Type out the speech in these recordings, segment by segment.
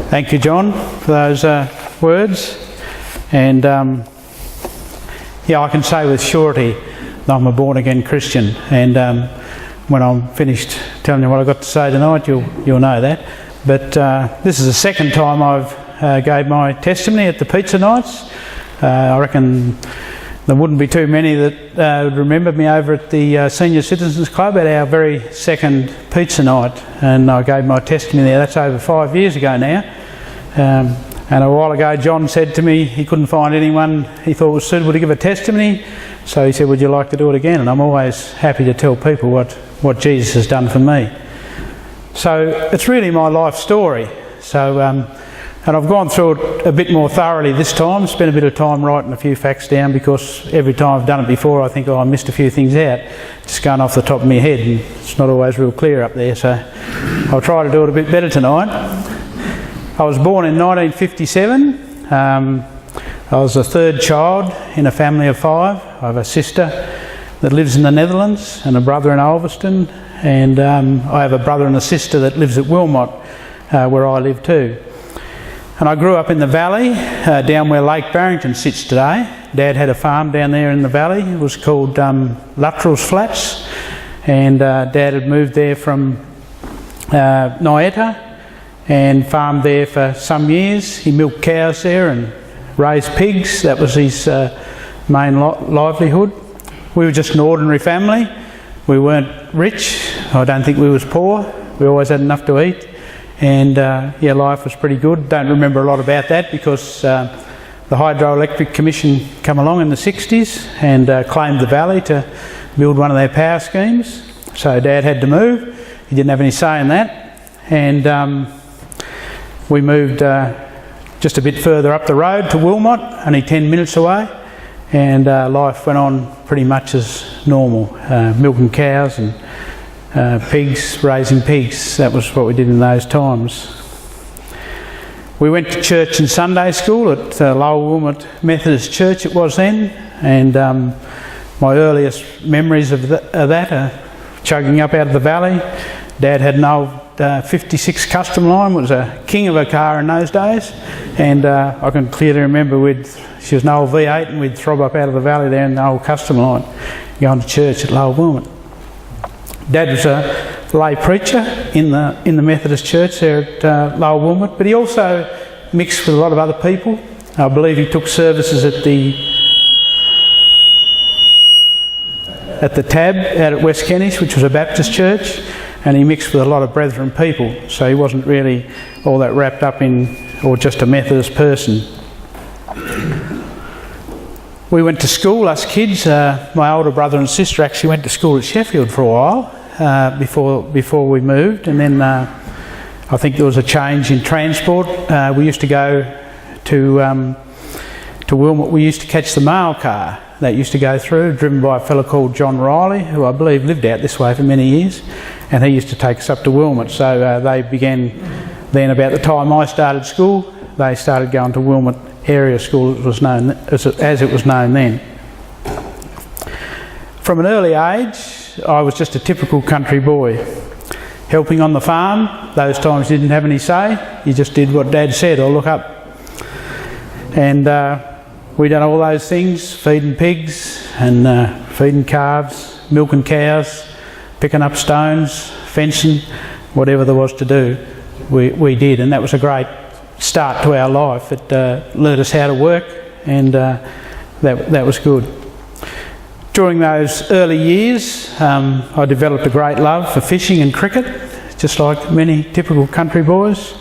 Thank you, John, for those words. And I can say with surety that I'm a born-again Christian. And when I'm finished telling you what I've got to say tonight, you'll know that. But this is the second time I've gave my testimony at the pizza nights. I reckon there wouldn't be too many that would remember me over at the Senior Citizens Club at our very second pizza night, and I gave my testimony there. That's over 5 years ago now. And a while ago John said to me he couldn't find anyone he thought was suitable to give a testimony, so he said, would you like to do it again? And I'm always happy to tell people what Jesus has done for me. So it's really my life story. So and I've gone through it a bit more thoroughly this time, spent a bit of time writing a few facts down, because every time I've done it before I think, I missed a few things out, just going off the top of my head, and it's not always real clear up there, so I'll try to do it a bit better tonight. I was born in 1957. I was the third child in a family of 5. I have a sister that lives in the Netherlands and a brother in Ulverston, and I have a brother and a sister that lives at Wilmot, where I live too. And I grew up in the valley, down where Lake Barrington sits today. Dad had a farm down there in the valley. It was called Luttrell's Flats, and Dad had moved there from Nyetta and farmed there for some years. He milked cows there and raised pigs. That was his main livelihood. We were just an ordinary family. We weren't rich. I don't think we was poor. We always had enough to eat. And life was pretty good. Don't remember a lot about that, because the Hydroelectric Commission come along in the 60s and claimed the valley to build one of their power schemes. So Dad had to move. He didn't have any say in that. And we moved just a bit further up the road to Wilmot, only 10 minutes away. And life went on pretty much as normal, milking cows and pigs, raising pigs. That was what we did in those times. We went to church and Sunday school at Lower Wilmot Methodist Church it was then, and my earliest memories of that are chugging up out of the valley. Dad had an old 56 Custom Line, was a king of a car in those days, and I can clearly remember she was an old V8, and we'd throb up out of the valley there in the old Custom Line going to church at Lower Wilmot. Dad was a lay preacher in the Methodist church there at Lower Wilmot, but he also mixed with a lot of other people. I believe he took services at the Tab out at West Kennis, which was a Baptist church, and he mixed with a lot of Brethren people, so he wasn't really all that wrapped up in, or just a Methodist person. We went to school, us kids. My older brother and sister actually went to school at Sheffield for a while before we moved, and then I think there was a change in transport. We used to go to Wilmot. We used to catch the mail car that used to go through, driven by a fellow called John Riley, who I believe lived out this way for many years, and he used to take us up to Wilmot. So they began then, about the time I started school, they started going to Wilmot Area School, it was known as it was known then. From an early age, I was just a typical country boy, helping on the farm. Those times you didn't have any say, you just did what Dad said or look up. And we done all those things, feeding pigs and feeding calves, milking cows, picking up stones, fencing, whatever there was to do, we did, and that was a great start to our life. It learned us how to work, and that was good. During those early years, I developed a great love for fishing and cricket, just like many typical country boys.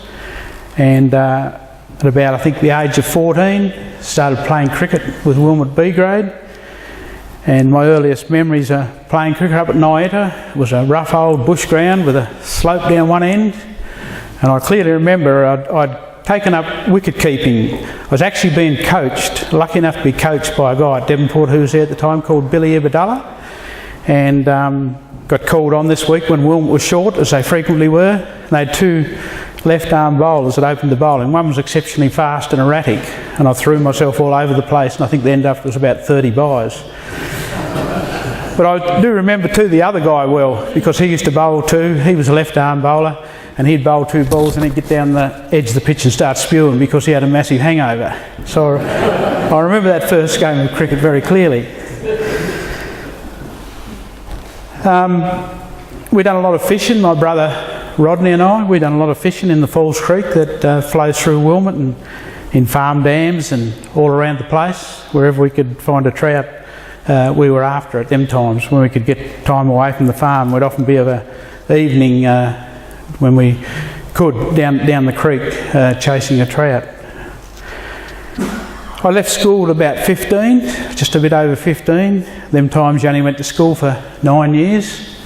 And at about, I think, the age of 14, started playing cricket with Wilmot B grade. And my earliest memories are playing cricket up at Nyetta. It was a rough old bush ground with a slope down one end. And I clearly remember I'd taken up wicket keeping. I was actually being coached, lucky enough to be coached by a guy at Devonport who was there at the time called Billy Ibadalla, and got called on this week when Wilmot was short, as they frequently were. They had 2 left-arm bowlers that opened the bowling. One was exceptionally fast and erratic, and I threw myself all over the place, and I think the end up was about 30 byes. But I do remember too the other guy well, because he used to bowl too. He was a left-arm bowler, and he'd bowl 2 balls and he'd get down the edge of the pitch and start spewing because he had a massive hangover. So I remember that first game of cricket very clearly. We'd done a lot of fishing, my brother Rodney and I. We'd done a lot of fishing in the Falls Creek that flows through Wilmot, and in farm dams and all around the place. Wherever we could find a trout, we were after at them times. When we could get time away from the farm, we'd often be of an evening when we could down the creek chasing a trout. I left school at about 15, just a bit over 15. Them times you only went to school for 9 years,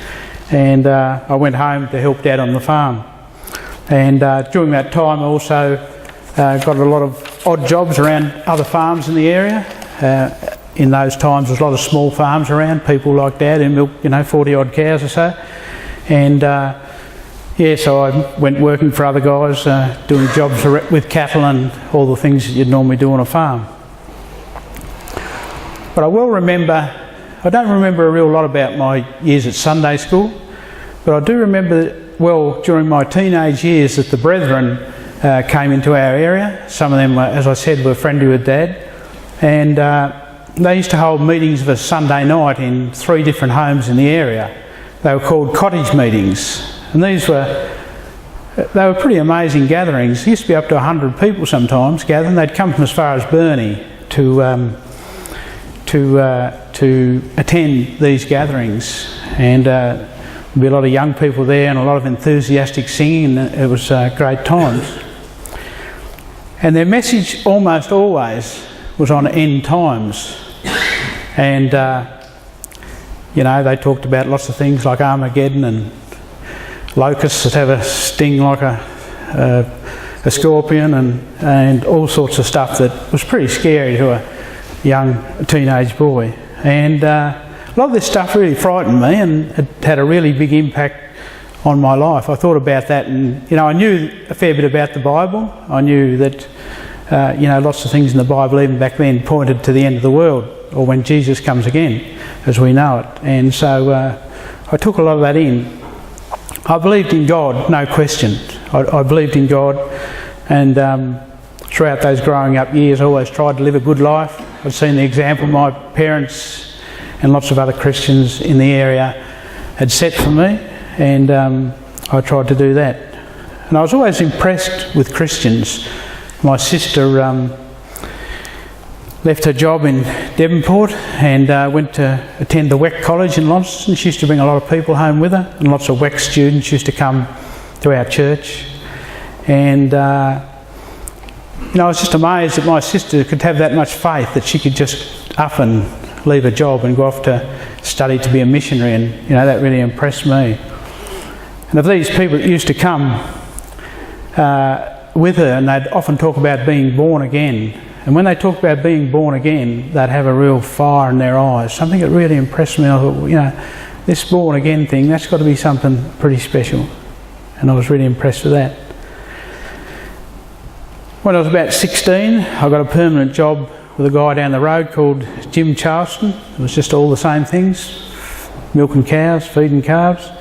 and I went home to help Dad on the farm. And during that time I also got a lot of odd jobs around other farms in the area. In those times there was a lot of small farms around, people like Dad who milked 40 odd cows or so. And so I went working for other guys, doing jobs with cattle and all the things that you'd normally do on a farm. But I don't remember a real lot about my years at Sunday school, but I do remember well during my teenage years that the brethren came into our area. Some of them, as I said, were friendly with Dad, and they used to hold meetings of a Sunday night in 3 different homes in the area. They were called cottage meetings, and they were pretty amazing gatherings. There used to be up to 100 people sometimes gathering. They'd come from as far as Burnie to attend these gatherings, and there'd be a lot of young people there and a lot of enthusiastic singing, and it was great times. And their message almost always was on end times, and they talked about lots of things like Armageddon and locusts that have a sting like a scorpion, and all sorts of stuff that was pretty scary to a young teenage boy. And a lot of this stuff really frightened me, and it had a really big impact on my life. I thought about that, and I knew a fair bit about the Bible. I knew that lots of things in the Bible even back then pointed to the end of the world, or when Jesus comes again as we know it. And so I took a lot of that in. I believed in God, no question. I believed in God, and throughout those growing up years I always tried to live a good life. I'd seen the example my parents and lots of other Christians in the area had set for me, and I tried to do that. And I was always impressed with Christians. My sister left her job in Devonport and went to attend the WEC College in Launceston. She used to bring a lot of people home with her, and lots of WEC students used to come to our church. And I was just amazed that my sister could have that much faith, that she could just up and leave a job and go off to study to be a missionary, and that really impressed me. And of these people that used to come with her, and they'd often talk about being born again, and when they talked about being born again they'd have a real fire in their eyes, something that really impressed me. I thought, this born again thing, that's got to be something pretty special, and I was really impressed with that. When I was about 16 I got a permanent job with a guy down the road called Jim Charleston. It was just all the same things: milking cows, feeding calves,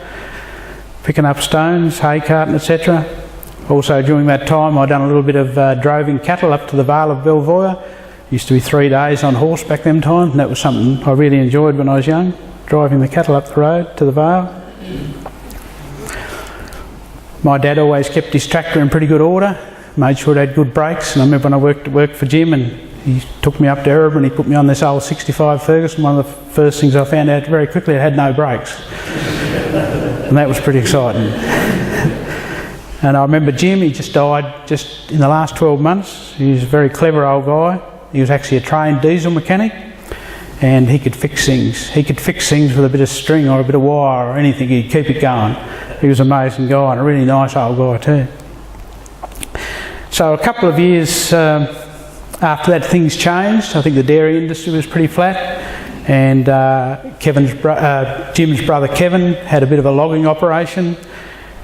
picking up stones, hay carting, etc. Also during that time I'd done a little bit of droving cattle up to the Vale of Belvoir. Used to be 3 days on horseback them times, and that was something I really enjoyed when I was young, driving the cattle up the road to the Vale. My dad always kept his tractor in pretty good order, made sure it had good brakes, and I remember when I worked for Jim and he took me up to Erebor and he put me on this old 65 Ferguson. One of the first things I found out very quickly, it had no brakes, and that was pretty exciting. And I remember Jim, he just died just in the last 12 months. He was a very clever old guy. He was actually a trained diesel mechanic, and he could fix things. He could fix things with a bit of string or a bit of wire or anything. He'd keep it going. He was an amazing guy, and a really nice old guy too. So a couple of years after that, things changed. I think the dairy industry was pretty flat, and Jim's brother Kevin had a bit of a logging operation,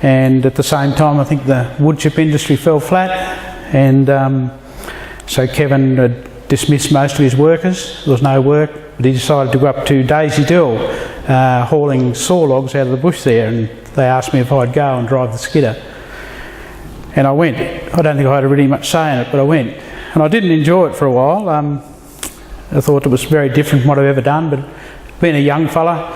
and at the same time I think the wood chip industry fell flat, and so Kevin had dismissed most of his workers. There was no work, but he decided to go up to Daisy Dell hauling saw logs out of the bush there, and they asked me if I'd go and drive the skidder. And I went. I don't think I had really much say in it, but I went. And I didn't enjoy it for a while. I thought it was very different from what I've ever done, but being a young fella,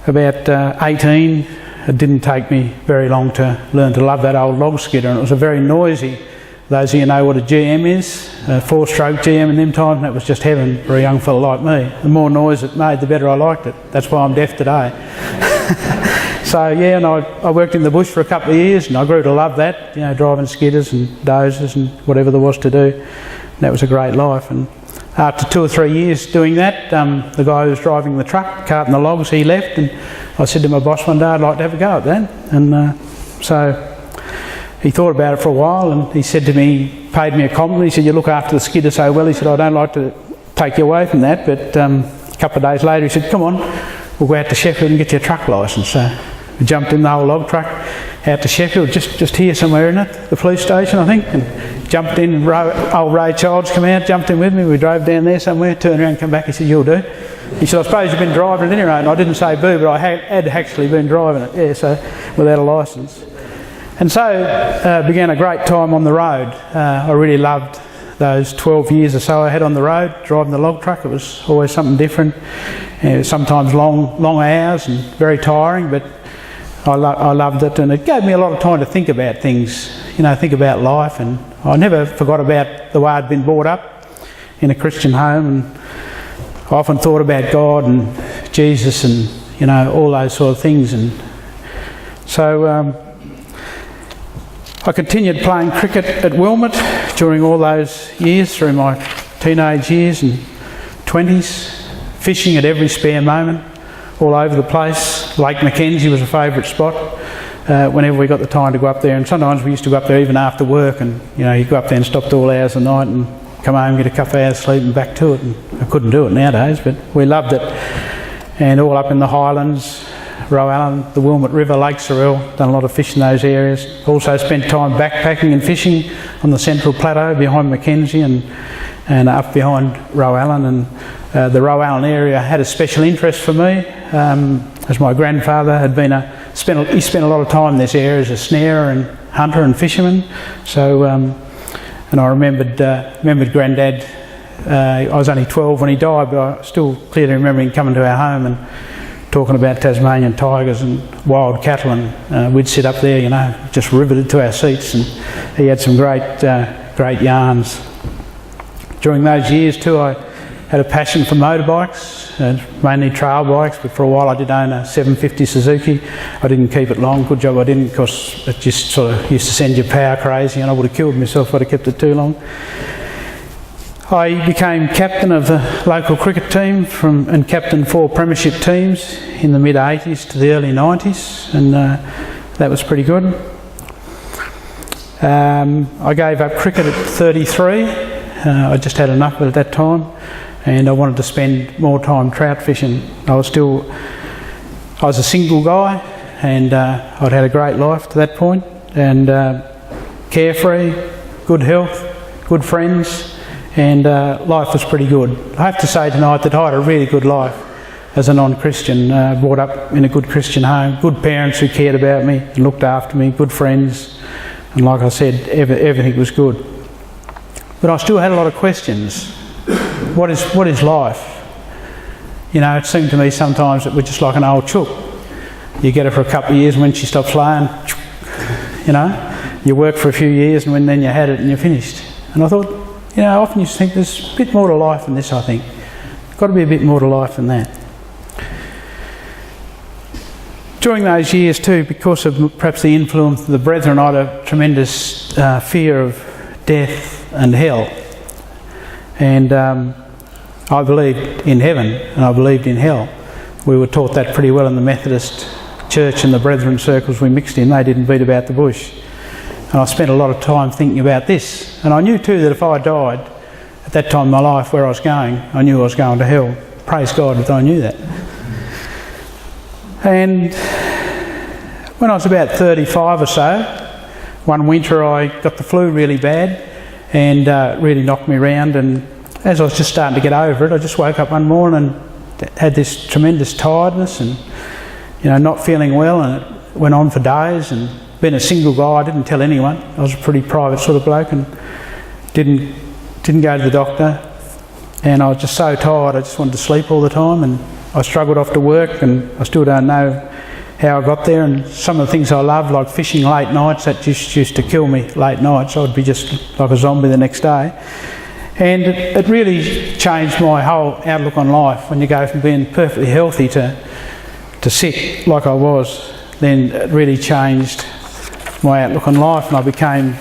about 18, it didn't take me very long to learn to love that old log skidder, and it was a very noisy. Those of you know what a GM is, a 4-stroke GM in them times, that was just heaven for a young fella like me. The more noise it made, the better I liked it. That's why I'm deaf today. So yeah, and I worked in the bush for a couple of years, and I grew to love that, you know, driving skidders and dozers and whatever there was to do. And that was a great life. And after 2 or 3 years doing that, the guy who was driving the truck, carting the logs, he left, and I said to my boss one day, I'd like to have a go at that. And so he thought about it for a while, and he said to me, he paid me a compliment. He said, you look after the skidder so well. He said, I don't like to take you away from that, but a couple of days later he said, come on, we'll go out to Sheffield and get your truck licence. So we jumped in the whole log truck out to Sheffield, just here somewhere in it, the police station I think, and jumped in, and old Ray Childs come out, jumped in with me, we drove down there somewhere, turned around, come back, he said, you'll do. He said, I suppose you've been driving it anyway, and I didn't say boo, but I had actually been driving it, yeah, so without a licence. And so began a great time on the road. I really loved those 12 years or so I had on the road, driving the log truck. It was always something different, sometimes long hours and very tiring, but I loved it, and it gave me a lot of time to think about things, you know, think about life. And I never forgot about the way I'd been brought up in a Christian home, and I often thought about God and Jesus and, you know, all those sort of things. And so I continued playing cricket at Wilmot during all those years, through my teenage years and 20s, fishing at every spare moment, all over the place. Lake Mackenzie was a favourite spot whenever we got the time to go up there, and sometimes we used to go up there even after work, and you know, you go up there and stop all hours of the night and come home, get a couple of hours sleep and back to it. And I couldn't do it nowadays, but we loved it. And all up in the Highlands, Rowan, the Wilmot River, Lake Sorrel, done a lot of fishing in those areas. Also spent time backpacking and fishing on the Central Plateau behind Mackenzie and up behind Rowan. And the Rowan area had a special interest for me, as my grandfather had been he spent a lot of time in this area as a snarer and hunter and fisherman. So, and I remembered Granddad. I was only 12 when he died, but I still clearly remember him coming to our home and talking about Tasmanian tigers and wild cattle, and we'd sit up there, you know, just riveted to our seats, and he had some great yarns. During those years too, I had a passion for motorbikes, mainly trail bikes, but for a while I did own a 750 Suzuki. I didn't keep it long, good job I didn't, because it just sort of used to send your power crazy, and I would have killed myself if I'd have kept it too long. I became captain of the local cricket team and captained 4 premiership teams in the mid-80s to the early 90s, and that was pretty good. I gave up cricket at 33. I just had enough of it at that time, and I wanted to spend more time trout fishing. I was a single guy, and I'd had a great life to that point, and carefree, good health, good friends, and life was pretty good. I have to say tonight that I had a really good life as a non-Christian, brought up in a good Christian home, good parents who cared about me and looked after me, good friends, and like I said, everything was good. But I still had a lot of questions. What is life? You know, it seemed to me sometimes that we're just like an old chook. You get her for a couple of years, and when she stops laying, you know, you work for a few years, and then you had it and you're finished. And I thought, you know, I often used to think there's a bit more to life than this, I think. Got to be a bit more to life than that. During those years too, because of perhaps the influence of the brethren, I had a tremendous fear of death and hell. And I believed in heaven and I believed in hell. We were taught that pretty well in the Methodist church and the brethren circles we mixed in. They didn't beat about the bush. And I spent a lot of time thinking about this. And I knew too that if I died at that time in my life where I was going, I knew I was going to hell. Praise God that I knew that. And when I was about 35 or so, one winter I got the flu really bad and really knocked me around. And as I was just starting to get over it, I just woke up one morning and had this tremendous tiredness and, you know, not feeling well, and it went on for days. And being a single guy, I didn't tell anyone. I was a pretty private sort of bloke and didn't go to the doctor. And I was just so tired, I just wanted to sleep all the time, and I struggled off to work, and I still don't know how I got there. And some of the things I love, like fishing late nights, that just used to kill me late nights. I'd be just like a zombie the next day. And it really changed my whole outlook on life when you go from being perfectly healthy to sick like I was. Then it really changed my outlook on life, and I became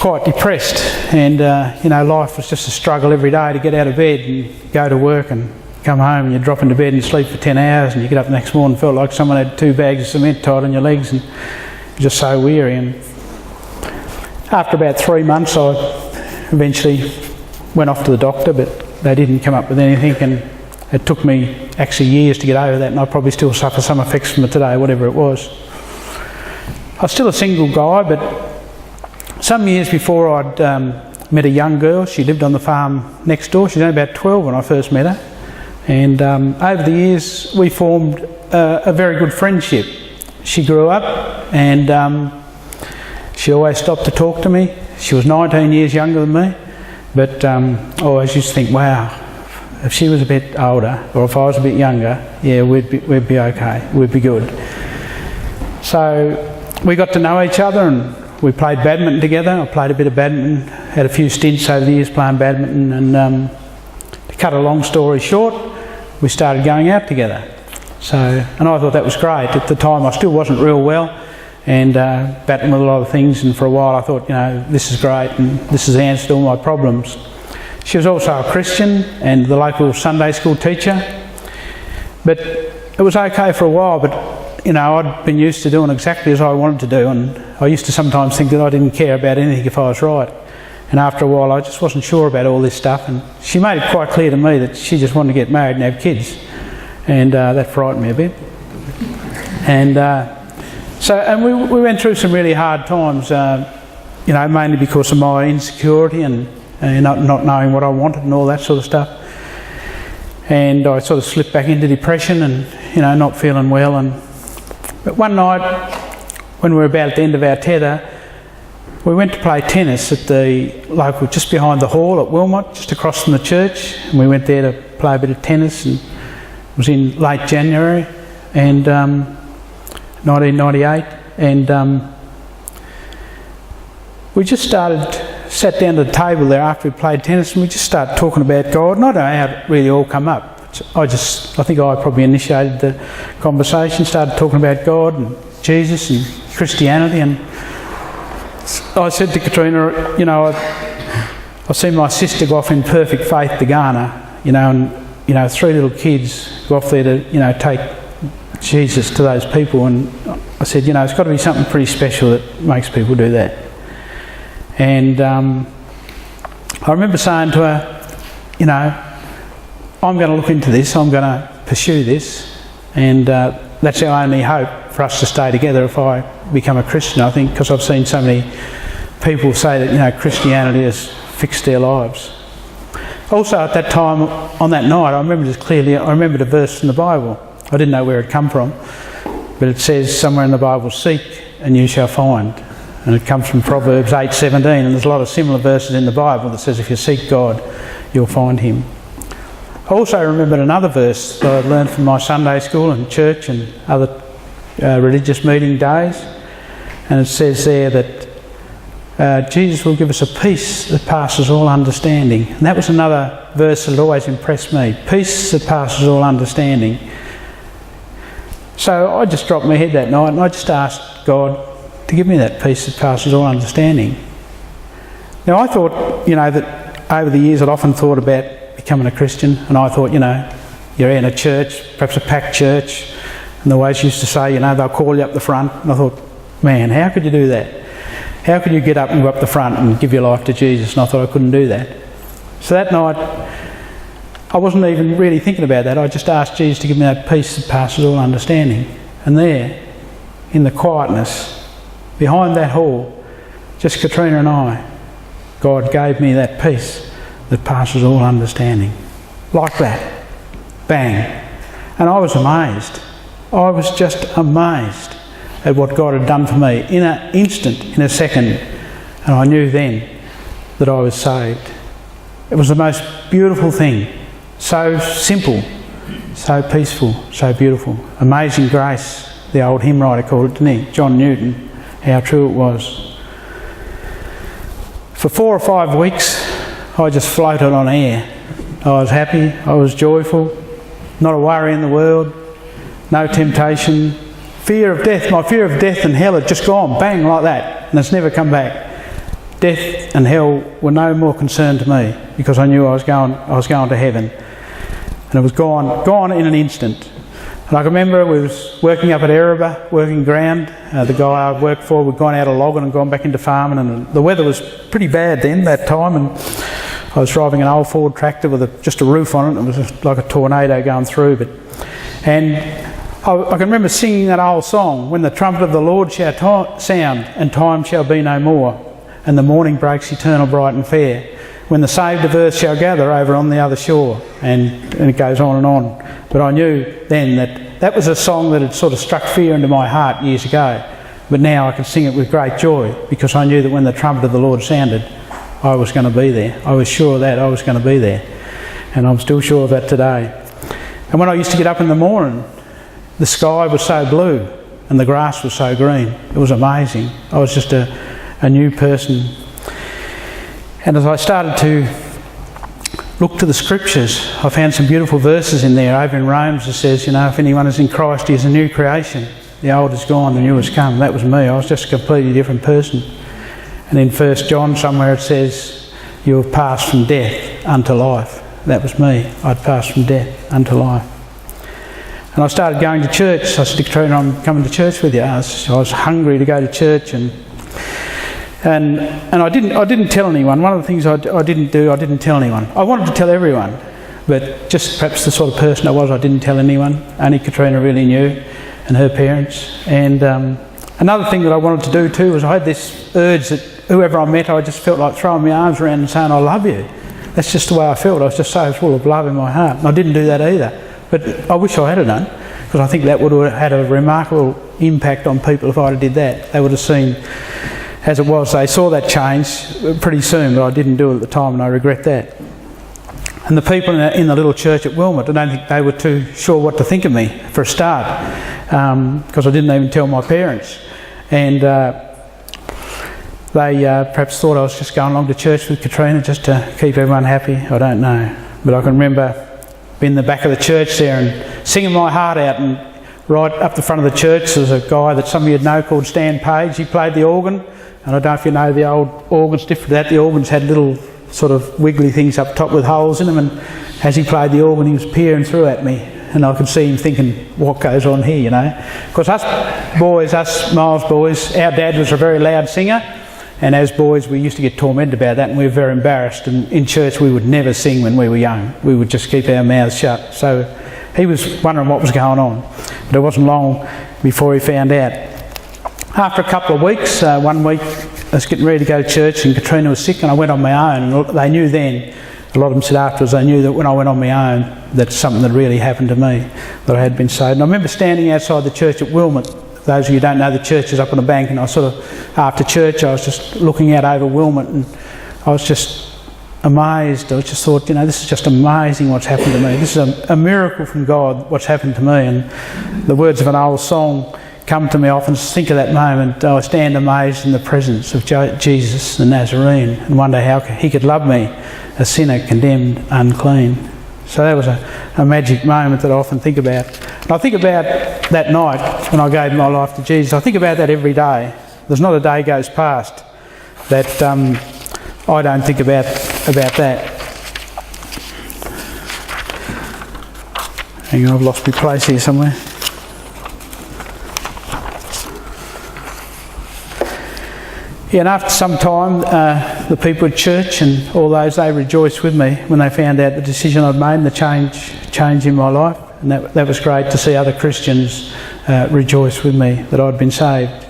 quite depressed. And life was just a struggle every day to get out of bed and go to work and come home, and you drop into bed and you sleep for 10 hours, and you get up the next morning and felt like someone had 2 bags of cement tied on your legs, and you're just so weary. And after about 3 months, I eventually went off to the doctor, but they didn't come up with anything, and it took me actually years to get over that, and I probably still suffer some effects from it today, whatever it was. I was still a single guy, but some years before I'd met a young girl. She lived on the farm next door. She was only about 12 when I first met her. And over the years we formed a very good friendship. She grew up, and she always stopped to talk to me. She was 19 years younger than me, but I always used to think, wow, if she was a bit older, or if I was a bit younger, yeah, we'd be okay, we'd be good. So we got to know each other, and we played badminton together. I played a bit of badminton, had a few stints over the years playing badminton, and to cut a long story short, we started going out together. And I thought that was great. At the time I still wasn't real well, and battling with a lot of things, and for a while I thought, this is great, and this is the answer to all my problems. She was also a Christian and the local Sunday school teacher, but it was okay for a while. But I'd been used to doing exactly as I wanted to do, and I used to sometimes think that I didn't care about anything if I was right. And after a while I just wasn't sure about all this stuff, and she made it quite clear to me that she just wanted to get married and have kids, and that frightened me a bit. And we went through some really hard times, mainly because of my insecurity and not knowing what I wanted and all that sort of stuff. And I sort of slipped back into depression and not feeling well. But one night, when we were about at the end of our tether, we went to play tennis at the local, just behind the hall at Wilmot, just across from the church. And we went there to play a bit of tennis, and it was in late January and 1998. And we just sat down at the table there after we played tennis, and we just started talking about God. And I don't know how it really all come up. I think I probably initiated the conversation, started talking about God and Jesus and Christianity, and I said to Katrina, I've seen my sister go off in perfect faith to Ghana, and 3 little kids go off there to, take Jesus to those people, and I said, it's got to be something pretty special that makes people do that. And I remember saying to her, I'm going to look into this, I'm going to pursue this, and that's our only hope for us to stay together if I become a Christian, I think, because I've seen so many people say that, Christianity has fixed their lives. Also at that time, on that night, I remembered a verse in the Bible. I didn't know where it come from, but it says somewhere in the Bible, seek and you shall find. And it comes from Proverbs 8:17, and there's a lot of similar verses in the Bible that says if you seek God, you'll find him. I also remembered another verse that I'd learned from my Sunday school and church and other religious meeting days, and it says there that Jesus will give us a peace that passes all understanding. And that was another verse that always impressed me, peace that passes all understanding. So I just dropped my head that night and I just asked God to give me that peace that passes all understanding. Now I thought, that over the years I'd often thought about becoming a Christian, and I thought, you're in a church, perhaps a packed church, and the ways used to say, they'll call you up the front, and I thought, man, how could you do that? How could you get up and go up the front and give your life to Jesus? And I thought I couldn't do that. So that night, I wasn't even really thinking about that. I just asked Jesus to give me that peace that passes all understanding. And there, in the quietness, behind that hall, just Katrina and I, God gave me that peace that passes all understanding. Like that. Bang. And I was amazed. I was just amazed at what God had done for me in an instant, in a second, and I knew then that I was saved. It was the most beautiful thing, so simple, so peaceful, so beautiful. Amazing grace, the old hymn writer called it, didn't he? John Newton, how true it was. For 4 or 5 weeks, I just floated on air. I was happy, I was joyful, not a worry in the world, no temptation. Fear of death, my fear of death and hell had just gone, bang, like that, and it's never come back. Death and hell were no more concern to me because I knew I was going to heaven. And it was gone in an instant. And I can remember we was working up at Erebor, working ground. The guy I worked for, we'd gone out of logging and gone back into farming, and the weather was pretty bad then, that time, and I was driving an old Ford tractor with just a roof on it. It was just like a tornado going through. And I can remember singing that old song, "When the trumpet of the Lord shall sound, and time shall be no more, and the morning breaks eternal, bright and fair. When the saved of earth shall gather over on the other shore," and it goes on and on. But I knew then that was a song that had sort of struck fear into my heart years ago. But now I can sing it with great joy because I knew that when the trumpet of the Lord sounded, I was going to be there. I was sure of that I was going to be there. And I'm still sure of that today. And when I used to get up in the morning, the sky was so blue and the grass was so green. It was amazing. I was just a new person. And as I started to look to the scriptures, I found some beautiful verses in there. Over in Romans it says, if anyone is in Christ, he is a new creation. The old is gone, the new has come. That was me. I was just a completely different person. And in 1 John somewhere it says, you have passed from death unto life. That was me. I'd passed from death unto life. And I started going to church. I said to Katrina, I'm coming to church with you. I was hungry to go to church, and I didn't tell anyone. One of the things I didn't do, I didn't tell anyone. I wanted to tell everyone, but just perhaps the sort of person I was, I didn't tell anyone. Only Katrina really knew, and her parents. And another thing that I wanted to do too was I had this urge that whoever I met, I just felt like throwing my arms around and saying, I love you. That's just the way I felt. I was just so full of love in my heart. And I didn't do that either. But I wish I had done, because I think that would have had a remarkable impact on people if I'd have did that. They would have seen, as it was, they saw that change pretty soon, but I didn't do it at the time, and I regret that. And the people in the little church at Wilmot, I don't think they were too sure what to think of me for a start, because I didn't even tell my parents. And they perhaps thought I was just going along to church with Katrina just to keep everyone happy. I don't know. But I can remember being in the back of the church there and singing my heart out, and right up the front of the church there's a guy that some of you know called Stan Page. He played the organ, and I don't know if you know the old organs. Different to that, the organs had little sort of wiggly things up top with holes in them, and as he played the organ he was peering through at me, and I could see him thinking, what goes on here, Because us Miles boys, our dad was a very loud singer, and as boys we used to get tormented about that, and we were very embarrassed, and in church we would never sing when we were young. We would just keep our mouths shut. So he was wondering what was going on, but it wasn't long before he found out. After a couple of weeks, one week I was getting ready to go to church and Katrina was sick, and I went on my own, and they knew then, a lot of them said afterwards, they knew that when I went on my own that something had really happened to me, that I had been saved. And I remember standing outside the church at Wilmot. Those of you who don't know, the church is up on a bank, and I sort of, after church, I was just looking out over Wilmot, and I was just amazed. I just thought, this is just amazing what's happened to me. This is a miracle from God, what's happened to me. And the words of an old song come to me. I often think of that moment. I stand amazed in the presence of Jesus the Nazarene, and wonder how he could love me, a sinner condemned unclean. So that was a magic moment that I often think about. And I think about that night when I gave my life to Jesus. I think about that every day. There's not a day goes past that I don't think about that. Hang on, I've lost my place here somewhere. Yeah, and after some time, the people at church and all those, they rejoiced with me when they found out the decision I'd made and the change in my life. And that was great to see other Christians rejoice with me that I'd been saved.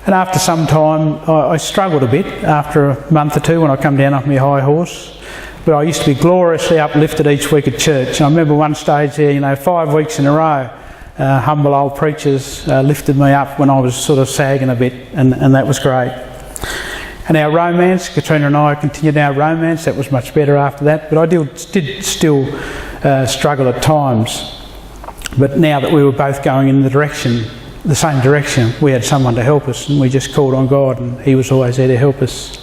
And after some time, I struggled a bit after a month or two when I come down off my high horse. But I used to be gloriously uplifted each week at church. And I remember one stage there, 5 weeks in a row, humble old preachers lifted me up when I was sort of sagging a bit, and that was great. And our romance, Katrina and I continued our romance. That was much better after that, but I did still struggle at times. But now that we were both going in the same direction, we had someone to help us, and we just called on God, and He was always there to help us.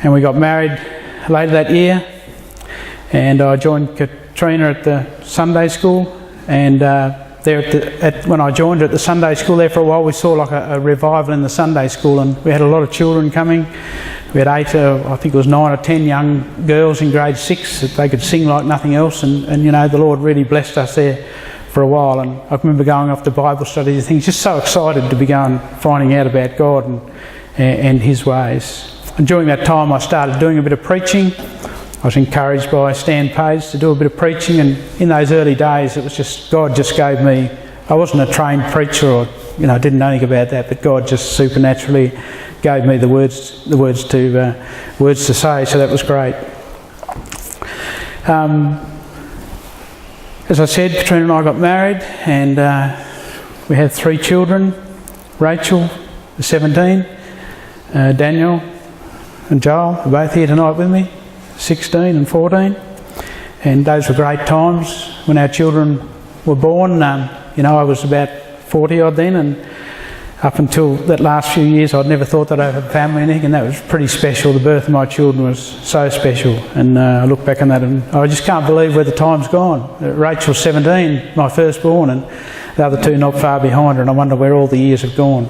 And we got married later that year, and I joined Katrina at the Sunday school, and when I joined her at the Sunday school there for a while, we saw like a revival in the Sunday school, and we had a lot of children coming. We had I think it was 9 or 10 young girls in grade 6 that they could sing like nothing else, and you know, the Lord really blessed us there for a while. And I remember going off to Bible studies and things, just so excited to be finding out about God and His ways. And during that time I started doing a bit of preaching. I was encouraged by Stan Page to do a bit of preaching, and in those early days it was just, God just gave me, I wasn't a trained preacher or, you know, I didn't know anything about that, but God just supernaturally gave me the words to say, so that was great. As I said, Katrina and I got married, and we had 3 children. Rachel, 17, Daniel and Joel are both here tonight with me, 16 and 14, and those were great times when our children were born. You know, I was about 40 odd then, and up until that last few years I'd never thought that I'd have a family or anything, and that was pretty special. The birth of my children was so special, and I look back on that and I just can't believe where the time's gone. Rachel's 17, my firstborn, and the other 2 not far behind her, and I wonder where all the years have gone.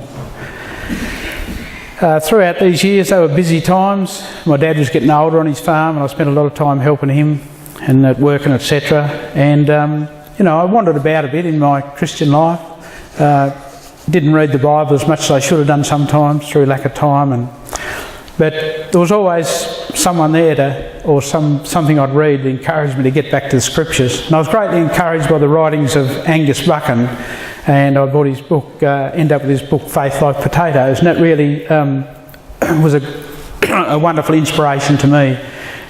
Throughout these years, they were busy times. My dad was getting older on his farm, and I spent a lot of time helping him and at work and etc. And you know, I wandered about a bit in my Christian life. Didn't read the Bible as much as I should have done sometimes through lack of time, but there was always someone there or something I'd read that encouraged me to get back to the Scriptures. And I was greatly encouraged by the writings of Angus Buchan, and I bought his book, ended up with his book Faith Like Potatoes, and that really was a wonderful inspiration to me.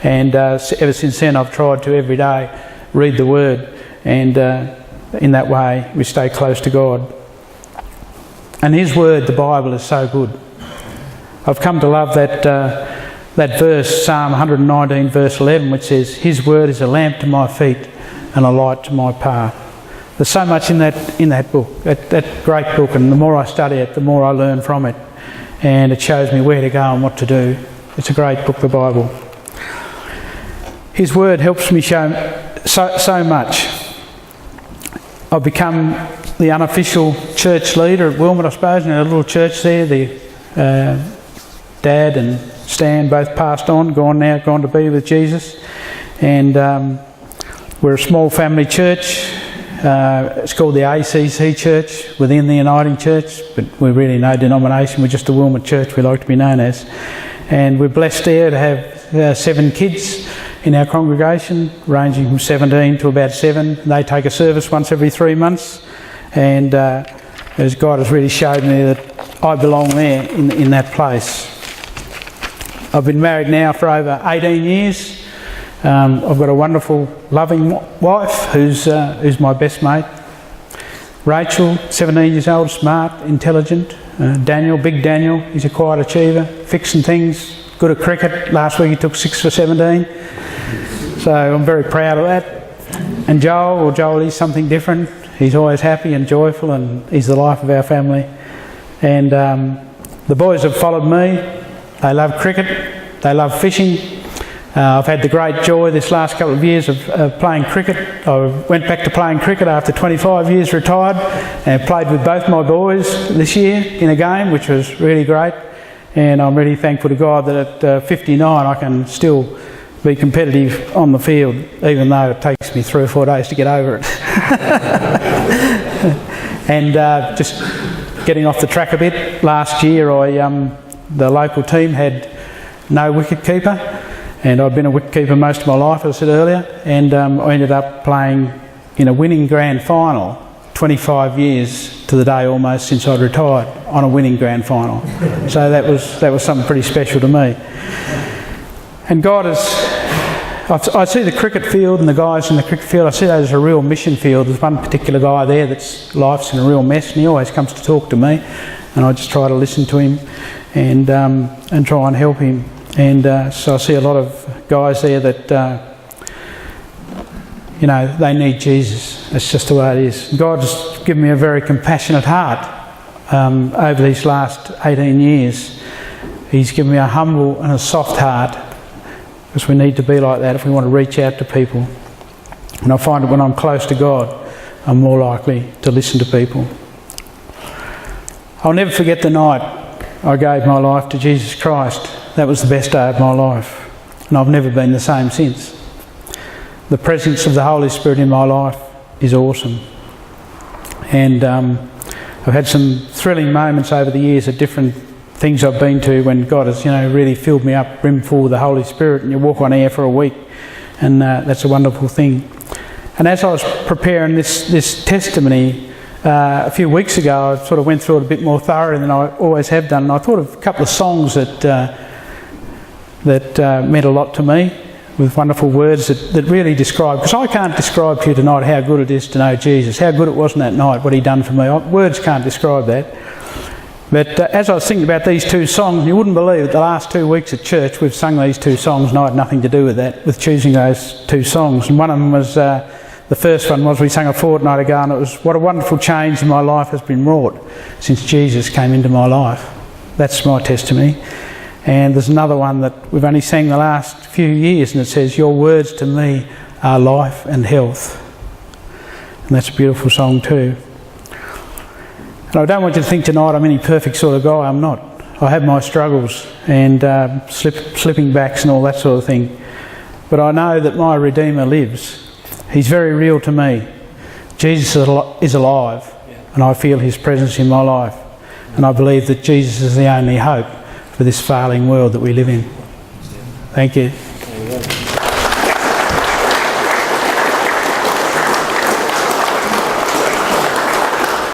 And ever since then I've tried to every day read the Word, and in that way we stay close to God. And His Word, the Bible, is so good. I've come to love that verse, Psalm 119 verse 11, which says, His Word is a lamp to my feet and a light to my path. There's so much in that book, that great book, and the more I study it, the more I learn from it, and it shows me where to go and what to do. It's a great book, the Bible. His Word helps me show so much. I've become the unofficial church leader at Wilmot, I suppose, in a little church there. The Dad and Stan both passed on, gone to be with Jesus, and we're a small family church. It's called the ACC Church within the Uniting Church, but we're really no denomination. We're just a Wilmot church, we like to be known as. And we're blessed there to have 7 kids in our congregation, ranging from 17 to about 7. They take a service once every 3 months, and as God has really showed me that I belong there in that place. I've been married now for over 18 years. I've got a wonderful, loving wife who's my best mate. Rachel, 17 years old, smart, intelligent. Daniel, big Daniel, he's a quiet achiever, fixing things, good at cricket. Last week he took 6 for 17. So I'm very proud of that. And Joel, he's something different. He's always happy and joyful, and he's the life of our family. And the boys have followed me. They love cricket, they love fishing. I've had the great joy this last couple of years of playing cricket. I went back to playing cricket after 25 years retired, and played with both my boys this year in a game, which was really great. And I'm really thankful to God that at 59 I can still be competitive on the field, even though it takes me 3 or 4 days to get over it. And just getting off the track a bit, last year the local team had no wicket keeper, and I've been a wicket keeper most of my life, as I said earlier, and I ended up playing in a winning grand final 25 years to the day almost since I'd retired, on a winning grand final. So that was something pretty special to me. And God has I see the cricket field and the guys in the cricket field, I see that as a real mission field. There's one particular guy there that's life's in a real mess, and he always comes to talk to me, and I just try to listen to him and try and help him. And so I see a lot of guys there that they need Jesus. That's just the way it is. God's given me a very compassionate heart over these last 18 years. He's given me a humble and a soft heart, because we need to be like that if we want to reach out to people. And I find that when I'm close to God, I'm more likely to listen to people. I'll never forget the night I gave my life to Jesus Christ. That was the best day of my life, and I've never been the same since. The presence of the Holy Spirit in my life is awesome. And I've had some thrilling moments over the years at different things I've been to when God has, really filled me up brimful with the Holy Spirit, and you walk on air for a week, and that's a wonderful thing. And as I was preparing this testimony a few weeks ago, I sort of went through it a bit more thorough than I always have done, and I thought of a couple of songs that meant a lot to me, with wonderful words that really describe, because I can't describe to you tonight how good it is to know Jesus, how good it was in that night, what he done for me. Words can't describe that. But as I was thinking about these two songs, you wouldn't believe it, the last 2 weeks at church we've sung these two songs, and I had nothing to do with that, with choosing those two songs. And one of them was, the first one was we sang a fortnight ago, and it was, "What a wonderful change in my life has been wrought since Jesus came into my life." That's my testimony. And there's another one that we've only sang the last few years, and it says, "Your words to me are life and health." And that's a beautiful song too. And I don't want you to think tonight I'm any perfect sort of guy. I'm not. I have my struggles and slipping backs and all that sort of thing. But I know that my Redeemer lives. He's very real to me. Jesus is alive, and I feel his presence in my life. And I believe that Jesus is the only hope for this failing world that we live in. Thank you.